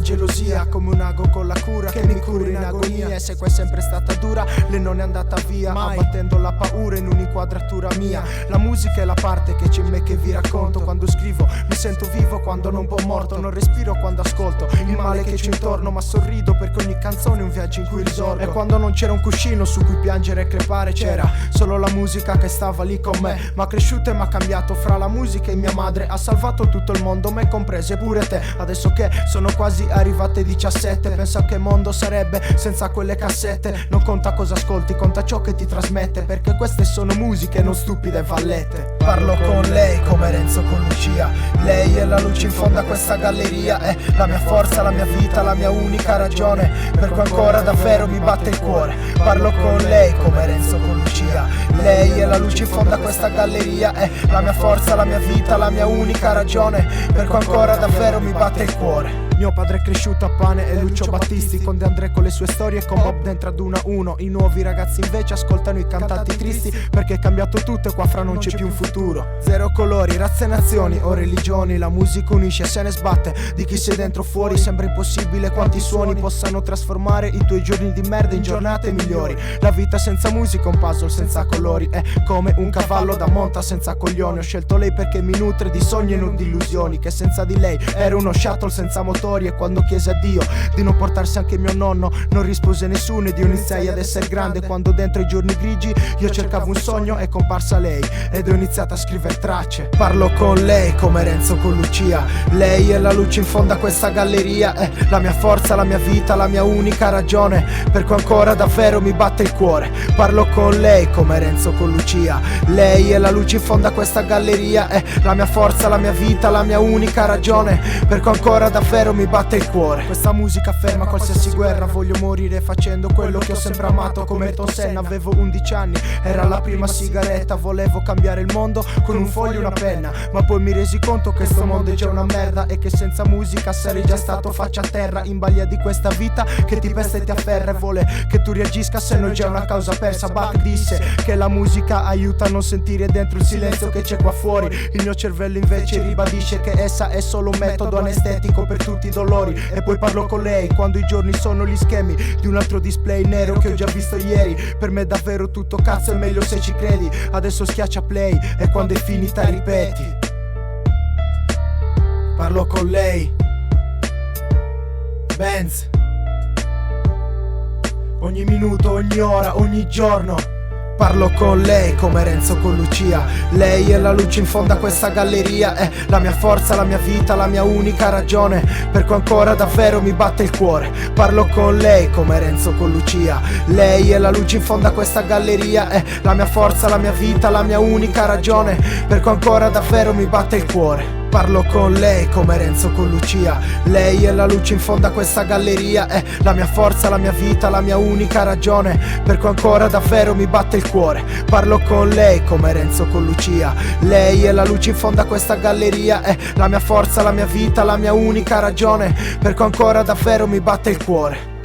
gelosia, come un ago con la cura che mi cura in agonia. E se qua è sempre stata dura, lei non è andata via, abbattendo la paura in un'inquadratura mia. La musica è la parte che c'è in me che vi racconto. Quando scrivo mi sento vivo, quando non po' morto. Non respiro quando ascolto il male che c'è intorno, ma sorrido perché ogni canzone è un viaggio in cui risorgo. E quando non c'era un cuscino su cui piangere e crepare, c'era solo la musica che stava lì con me. M'ha cresciuto e m'ha cambiato, fra la musica e mia madre ha salvato tutto il mondo, me comprese pure te. Adesso che sono quasi arrivate 17, penso a che mondo sarebbe senza quelle cassette. Non conta cosa ascolti, conta ciò che ti trasmette, perché queste sono musiche, non stupide vallette. Parlo con lei come Renzo con Lucia. Lei è la luce in fondo a questa galleria, è la mia forza, la mia vita, la mia unica ragione, per cui ancora davvero mi batte il cuore. Parlo con lei come Renzo con Lucia. Lei è la luce in fondo a questa galleria, è la mia forza, la mia vita, la mia unica ragione, per cui ancora davvero mi batte il cuore. Mio padre è cresciuto a Pane e Lucio Battisti, con De André con le sue storie e con Bob dentro ad 1 a 1. I nuovi ragazzi invece ascoltano i cantanti tristi, perché è cambiato tutto e qua fra non c'è più un futuro. Zero colori, razze e nazioni o religioni, la musica unisce e se ne sbatte di chi sei dentro o fuori. Sembra impossibile quanti suoni possano trasformare i tuoi giorni di merda in giornate migliori. La vita senza musica è un puzzle senza colori, è come un cavallo da monta senza coglioni. Ho scelto lei perché mi nutre di sogni e non di illusioni, che senza di lei ero uno shuttle senza motori. E quando chiese a Dio di non portarsi anche mio nonno, non rispose nessuno ed io iniziai ad essere grande. Quando dentro i giorni grigi io cercavo un sogno, è comparsa lei ed ho iniziato a scrivere tracce. Parlo con lei come Renzo con Lucia. Lei è la luce in fondo a questa galleria, è la mia forza, la mia vita, la mia unica ragione, per cui ancora davvero mi batte il cuore. Parlo con lei come Renzo con Lucia. Lei è la luce in fondo a questa galleria, è la mia forza, la mia vita, la mia unica ragione, per cui ancora davvero mi batte il cuore. Questa musica ferma qualsiasi guerra, voglio morire facendo quello che ho sempre amato, come Ayrton Senna. Avevo 11 anni, era la prima sigaretta, volevo cambiare il mondo con un foglio e una penna, ma poi mi resi conto che sto mondo è già una merda e che senza musica sarei già stato faccia a terra, in balia di questa vita che ti pesta e ti afferra e vuole che tu reagisca se non c'è una causa persa. Bach disse che la musica aiuta a non sentire dentro il silenzio che c'è qua fuori. Il mio cervello invece ribadisce che essa è solo un metodo anestetico per tutti i dolori. E poi parlo con lei quando i giorni sono gli schemi di un altro display nero che ho già visto ieri. Per me davvero tutto cazzo è meglio se ci credi. Adesso schiaccia play e quando è finita ripeti. Parlo con lei, Benz, ogni minuto, ogni ora, ogni giorno. Parlo con lei come Renzo con Lucia. Lei è la luce in fondo a questa galleria, è la mia forza, la mia vita, la mia unica ragione, per cui ancora davvero mi batte il cuore. Parlo con lei come Renzo con Lucia. Lei è la luce in fondo a questa galleria, è la mia forza, la mia vita, la mia unica ragione, per cui ancora davvero mi batte il cuore. Parlo con lei come Renzo con Lucia. Lei è la luce in fondo a questa galleria, è la mia forza, la mia vita, la mia unica ragione, per cui ancora davvero mi batte il cuore. Parlo con lei come Renzo con Lucia. Lei è la luce in fondo a questa galleria, è la mia forza, la mia vita, la mia unica ragione, per cui ancora davvero mi batte il cuore.